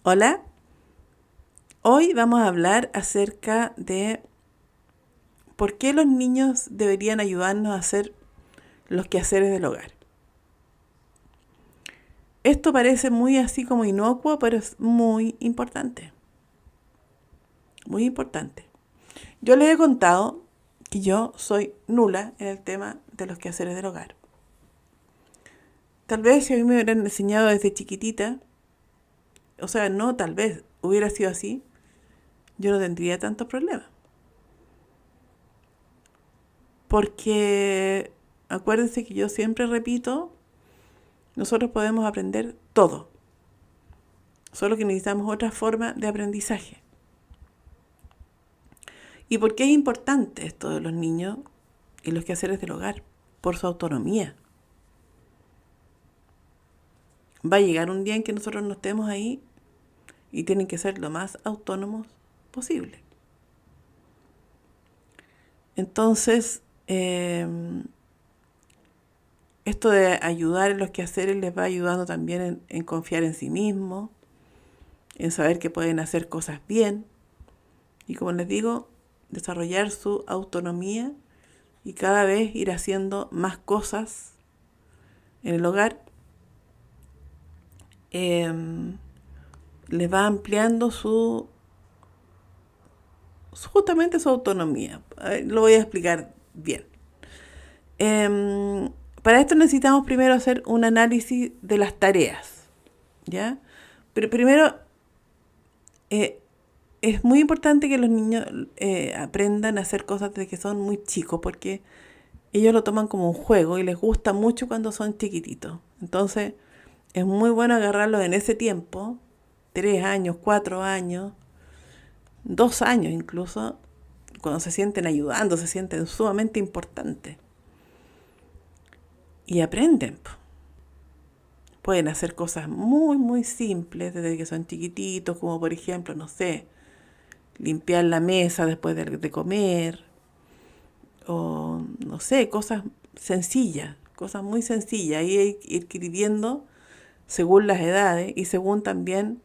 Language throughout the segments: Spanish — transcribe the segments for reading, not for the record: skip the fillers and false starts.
Hola, hoy vamos a hablar acerca de por qué los niños deberían ayudarnos a hacer los quehaceres del hogar. Esto parece muy así como inocuo, pero es muy importante, muy importante. Yo les he contado que yo soy nula en el tema de los quehaceres del hogar. Tal vez si a mí me hubieran enseñado desde chiquitita, o sea, no tal vez hubiera sido así, yo no tendría tantos problemas. Porque acuérdense que yo siempre repito, nosotros podemos aprender todo, solo que necesitamos otra forma de aprendizaje. ¿Y por qué es importante esto de los niños y los quehaceres del hogar? Por su autonomía. Va a llegar un día en que nosotros no estemos ahí y tienen que ser lo más autónomos posible. Entonces, esto de ayudar en los quehaceres les va ayudando también en confiar en sí mismos, en saber que pueden hacer cosas bien y, como les digo, desarrollar su autonomía y cada vez ir haciendo más cosas en el hogar, les va ampliando justamente su autonomía. Lo voy a explicar bien. Para esto necesitamos primero hacer un análisis de las tareas, ¿ya? Pero primero, es muy importante que los niños aprendan a hacer cosas desde que son muy chicos, porque ellos lo toman como un juego y les gusta mucho cuando son chiquititos. Entonces, es muy bueno agarrarlos en ese tiempo, 3 años, 4 años, 2 años incluso, cuando se sienten ayudando, se sienten sumamente importantes. Y aprenden. Pueden hacer cosas muy, muy simples desde que son chiquititos, como por ejemplo, no sé, limpiar la mesa después de comer, o no sé, cosas sencillas, cosas muy sencillas. Ahí hay que ir escribiendo según las edades y según también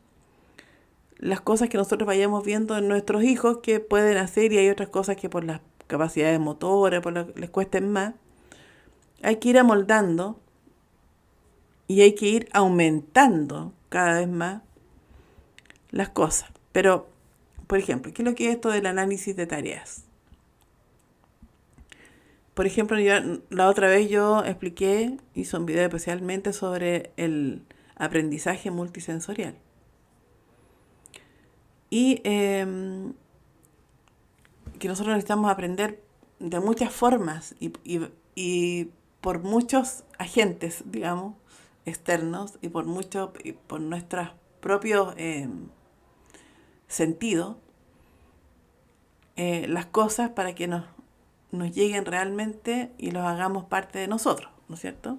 las cosas que nosotros vayamos viendo en nuestros hijos que pueden hacer, y hay otras cosas que por las capacidades motoras, por lo que les cuesten más, hay que ir amoldando y hay que ir aumentando cada vez más las cosas. Pero, por ejemplo, ¿qué es lo que es esto del análisis de tareas? Por ejemplo, la otra vez yo expliqué, hice un video especialmente sobre el aprendizaje multisensorial. Y que nosotros necesitamos aprender de muchas formas y por muchos agentes, digamos, externos y por nuestros propios sentidos, las cosas para que nos lleguen realmente y los hagamos parte de nosotros, ¿no es cierto?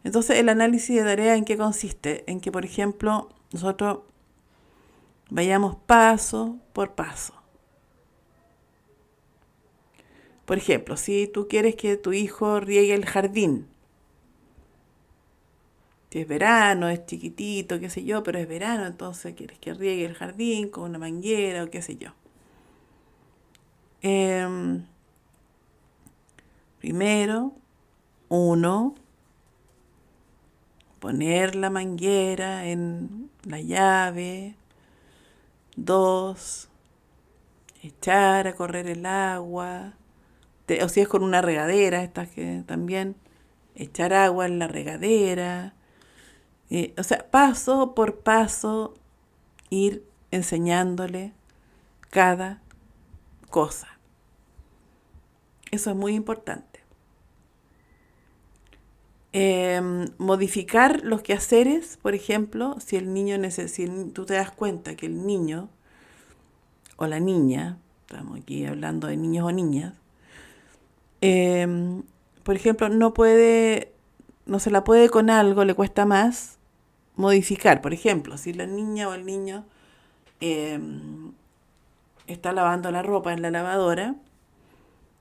Entonces, el análisis de tarea, ¿en qué consiste? En que, por ejemplo, nosotros vayamos paso por paso. Por ejemplo, si tú quieres que tu hijo riegue el jardín, si es verano, es chiquitito, qué sé yo, pero es verano, entonces quieres que riegue el jardín con una manguera o qué sé yo. Em, Primero, uno, poner la manguera en la llave. Dos, echar a correr el agua. O si es con una regadera, estas que también, echar agua en la regadera. O sea, paso por paso, ir enseñándole cada cosa. Eso es muy importante. Modificar los quehaceres, por ejemplo, si el niño si tú te das cuenta que el niño o la niña, estamos aquí hablando de niños o niñas, por ejemplo, no se la puede con algo, le cuesta más modificar. Por ejemplo, si la niña o el niño eh, está lavando la ropa en la lavadora,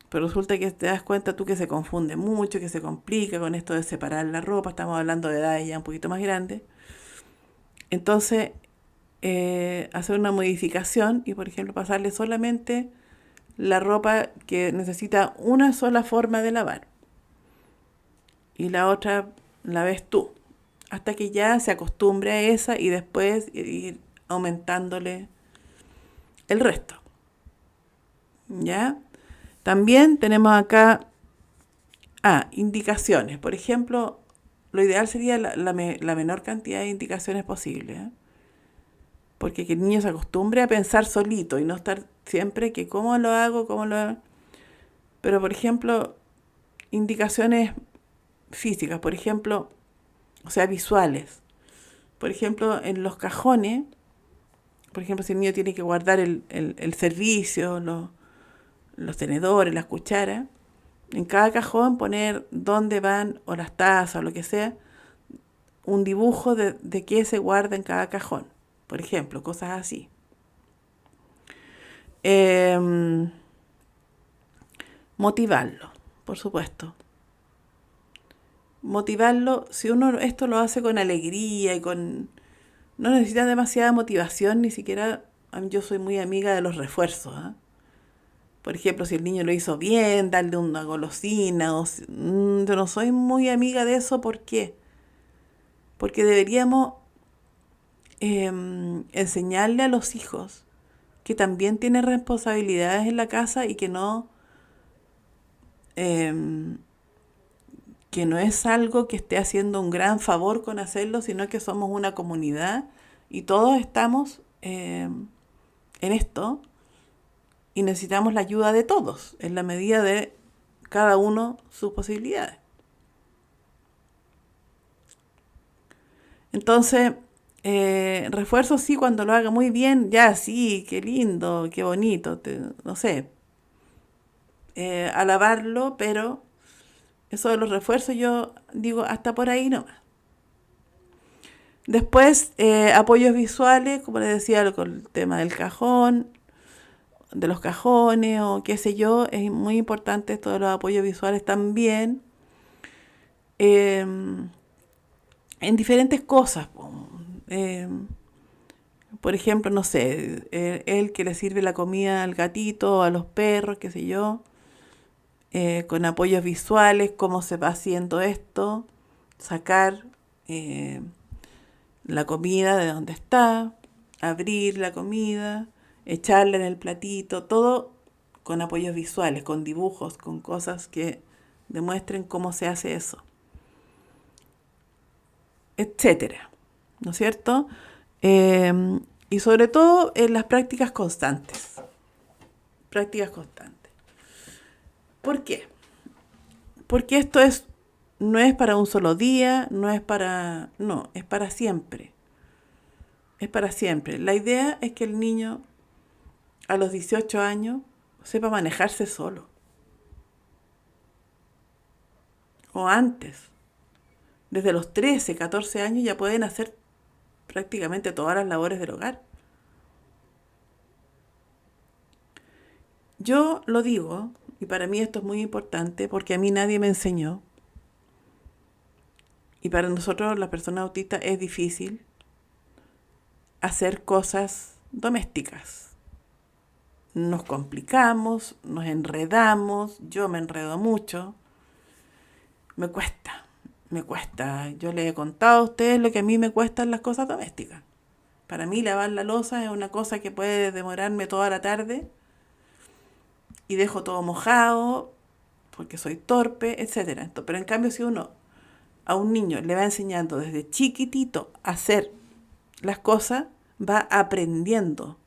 pero resulta que te das cuenta tú que se confunde mucho, que se complica con esto de separar la ropa, estamos hablando de edades ya un poquito más grandes. Entonces, hacer una modificación y, por ejemplo, pasarle solamente la ropa que necesita una sola forma de lavar y la otra la ves tú, hasta que ya se acostumbre a esa y después ir aumentándole el resto. ¿Ya? También tenemos acá indicaciones. Por ejemplo, lo ideal sería la menor cantidad de indicaciones posible, ¿eh? Porque que el niño se acostumbre a pensar solito y no estar siempre que cómo lo hago, cómo lo hago. Pero, por ejemplo, indicaciones físicas, por ejemplo, o sea, visuales. Por ejemplo, en los cajones, por ejemplo, si el niño tiene que guardar el servicio, los tenedores, las cucharas, en cada cajón poner dónde van, o las tazas, o lo que sea, un dibujo de qué se guarda en cada cajón. Por ejemplo, cosas así. Motivarlo, por supuesto. Motivarlo, si uno esto lo hace con alegría y con... No necesita demasiada motivación, ni siquiera... Yo soy muy amiga de los refuerzos, ¿eh? Por ejemplo, si el niño lo hizo bien, darle una golosina. Yo no soy muy amiga de eso. ¿Por qué? Porque deberíamos enseñarle a los hijos que también tienen responsabilidades en la casa y em, que no es algo que esté haciendo un gran favor con hacerlo, sino que somos una comunidad y todos estamos en esto y necesitamos la ayuda de todos en la medida de cada uno sus posibilidades. Entonces, refuerzo sí cuando lo haga muy bien, ya sí, qué lindo, qué bonito, no sé, alabarlo, pero eso de los refuerzos yo digo hasta por ahí nomás. Después, apoyos visuales, como les decía, con el tema del cajón, de los cajones o qué sé yo, es muy importante esto de los apoyos visuales también. Eh, en diferentes cosas. Por ejemplo, no sé, él que le sirve la comida al gatito, a los perros, qué sé yo, con apoyos visuales, cómo se va haciendo esto, sacar la comida de donde está, abrir la comida, echarla en el platito, todo con apoyos visuales, con dibujos, con cosas que demuestren cómo se hace eso, etcétera, ¿no es cierto? Y sobre todo en las prácticas constantes. Prácticas constantes. ¿Por qué? Porque no es para un solo día, no, es para siempre. Es para siempre. La idea es que el niño a los 18 años sepa manejarse solo. O antes. Desde los 13, 14 años ya pueden hacer prácticamente todas las labores del hogar. Yo lo digo, y para mí esto es muy importante, porque a mí nadie me enseñó. Y para nosotros, las personas autistas, es difícil hacer cosas domésticas. Nos complicamos, nos enredamos, yo me enredo mucho, me cuesta, me cuesta. Yo les he contado a ustedes lo que a mí me cuestan las cosas domésticas. Para mí lavar la loza es una cosa que puede demorarme toda la tarde y dejo todo mojado porque soy torpe, etcétera. Pero en cambio, si uno a un niño le va enseñando desde chiquitito a hacer las cosas, va aprendiendo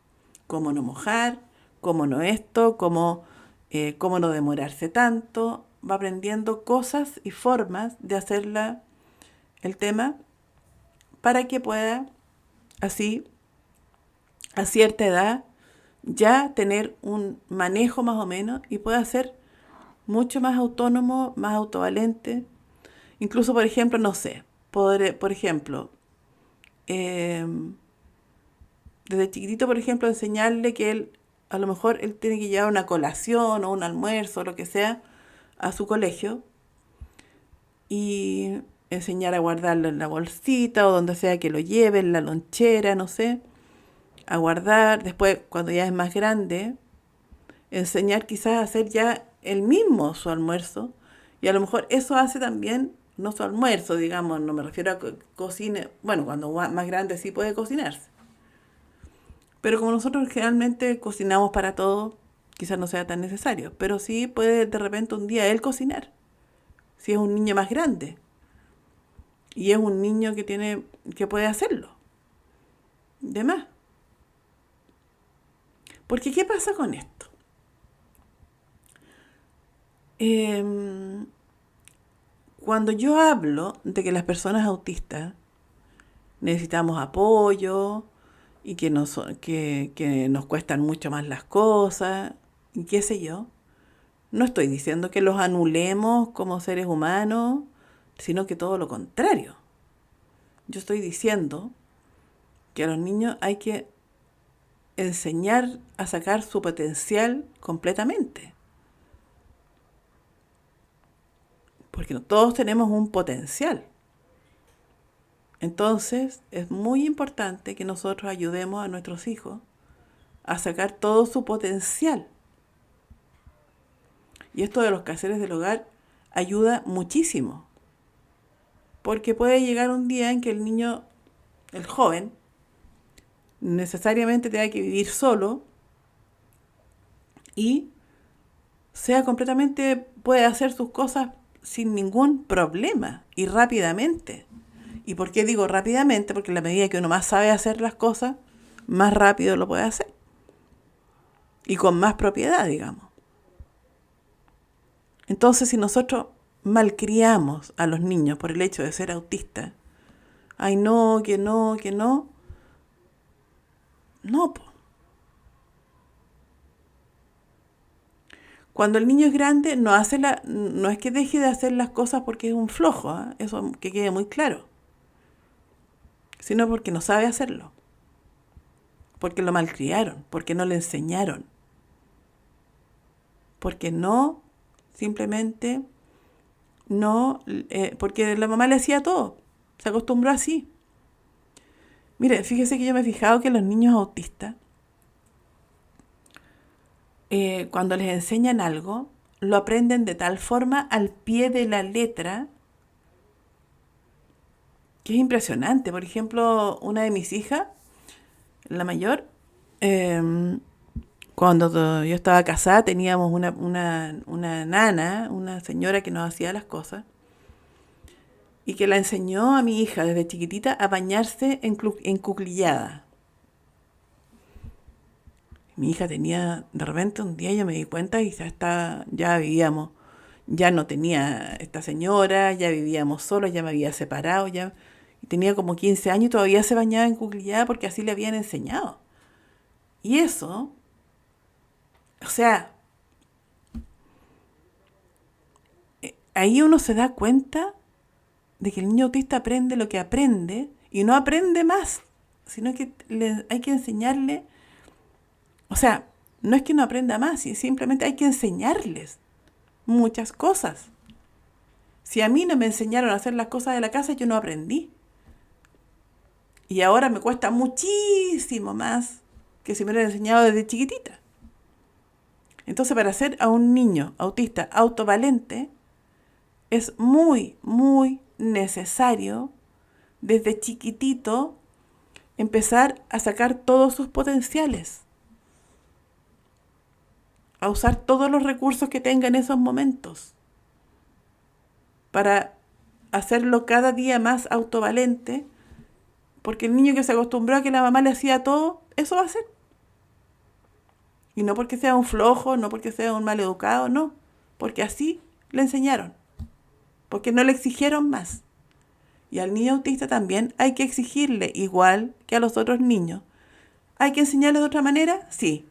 cómo no mojar, cómo no esto, cómo no demorarse tanto, va aprendiendo cosas y formas de hacer el tema para que pueda así, a cierta edad, ya tener un manejo más o menos y pueda ser mucho más autónomo, más autovalente. Incluso, por ejemplo, no sé, por ejemplo, eh, desde chiquitito, por ejemplo, enseñarle que a lo mejor él tiene que llevar una colación o un almuerzo o lo que sea a su colegio y enseñar a guardarlo en la bolsita o donde sea que lo lleve, en la lonchera, no sé. a guardar, después cuando ya es más grande, enseñar quizás a hacer ya el mismo su almuerzo, y a lo mejor eso hace también, no su almuerzo, digamos, no me refiero a cocine, bueno, cuando más grande sí puede cocinarse, pero como nosotros generalmente cocinamos para todo, quizás no sea tan necesario, pero sí puede de repente un día él cocinar, si es un niño más grande, y es un niño que puede hacerlo, de más. Porque ¿qué pasa con esto? Em, Cuando yo hablo de que las personas autistas necesitamos apoyo y que nos cuestan mucho más las cosas y qué sé yo, no estoy diciendo que los anulemos como seres humanos, sino que todo lo contrario. Yo estoy diciendo que a los niños hay que enseñar a sacar su potencial completamente. Porque todos tenemos un potencial. Entonces es muy importante que nosotros ayudemos a nuestros hijos a sacar todo su potencial. Y esto de los quehaceres del hogar ayuda muchísimo. Porque puede llegar un día en que el niño, el joven, necesariamente tenga que vivir solo y puede hacer sus cosas sin ningún problema y rápidamente. ¿Y por qué digo rápidamente? Porque en la medida que uno más sabe hacer las cosas, más rápido lo puede hacer. Y con más propiedad, digamos. Entonces, si nosotros malcriamos a los niños por el hecho de ser autistas, ay no, que no, que no, no, po. Cuando el niño es grande, no es que deje de hacer las cosas porque es un flojo, ¿eh? Eso que quede muy claro, sino porque no sabe hacerlo, porque lo malcriaron, porque no le enseñaron, porque no, simplemente no, porque la mamá le hacía todo, se acostumbró así. Mire, fíjese que yo me he fijado que los niños autistas, cuando les enseñan algo, lo aprenden de tal forma al pie de la letra que es impresionante. Por ejemplo, una de mis hijas, la mayor, eh, cuando yo estaba casada teníamos una nana, una señora que nos hacía las cosas y que la enseñó a mi hija desde chiquitita a bañarse en cuclillada. Mi hija tenía, de repente un día yo me di cuenta y ya vivíamos, ya no tenía esta señora, ya vivíamos solos, ya me había separado, y tenía como 15 años y todavía se bañaba en cuclillada porque así le habían enseñado. Y eso, o sea, ahí uno se da cuenta de que el niño autista aprende lo que aprende y no aprende más, sino que hay que enseñarle, o sea, no es que no aprenda más, simplemente hay que enseñarles muchas cosas. Si a mí no me enseñaron a hacer las cosas de la casa, yo no aprendí. Y ahora me cuesta muchísimo más que si me lo hubieran enseñado desde chiquitita. Entonces, para hacer a un niño autista autovalente, es muy, muy necesario desde chiquitito empezar a sacar todos sus potenciales, a usar todos los recursos que tenga en esos momentos para hacerlo cada día más autovalente, porque el niño que se acostumbró a que la mamá le hacía todo, eso va a ser. Y no porque sea un flojo, no porque sea un mal educado, no, porque así le enseñaron, porque no le exigieron más. Y al niño autista también hay que exigirle igual que a los otros niños. ¿Hay que enseñarles de otra manera? Sí.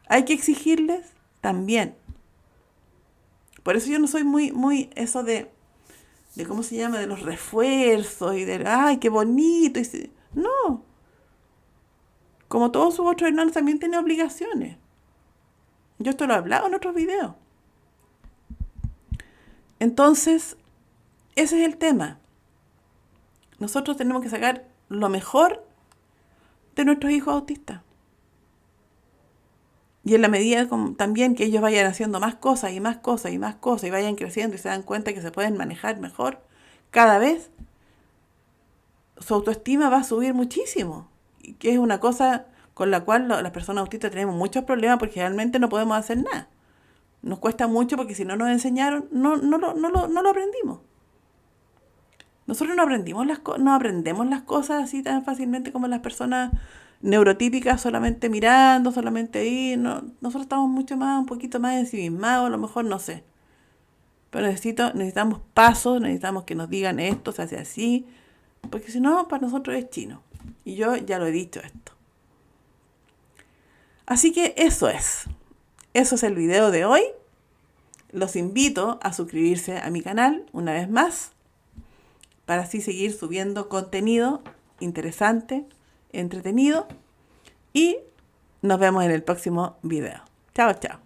¿Hay que exigirles? También. Por eso yo no soy muy eso de ¿cómo se llama? De los refuerzos y de, ay, qué bonito. No. Como todos sus otros hermanos también tienen obligaciones. Yo esto lo he hablado en otros videos. Entonces, ese es el tema. Nosotros tenemos que sacar lo mejor de nuestros hijos autistas. Y en la medida también que ellos vayan haciendo más cosas y más cosas y más cosas y vayan creciendo y se dan cuenta que se pueden manejar mejor, cada vez su autoestima va a subir muchísimo. Y que es una cosa con la cual las personas autistas tenemos muchos problemas porque realmente no podemos hacer nada. Nos cuesta mucho porque si no nos enseñaron, no lo aprendimos. Nosotros no aprendemos las cosas así tan fácilmente como las personas neurotípicas, solamente mirando, solamente ahí. No, nosotros estamos mucho más, un poquito más ensimismados, a lo mejor no sé. Pero necesitamos pasos, necesitamos que nos digan esto, se hace así, porque si no, para nosotros es chino. Y yo ya lo he dicho esto. Así que eso es. Eso es el video de hoy. Los invito a suscribirse a mi canal una vez más, para así seguir subiendo contenido interesante, entretenido, y nos vemos en el próximo video. Chao, chao.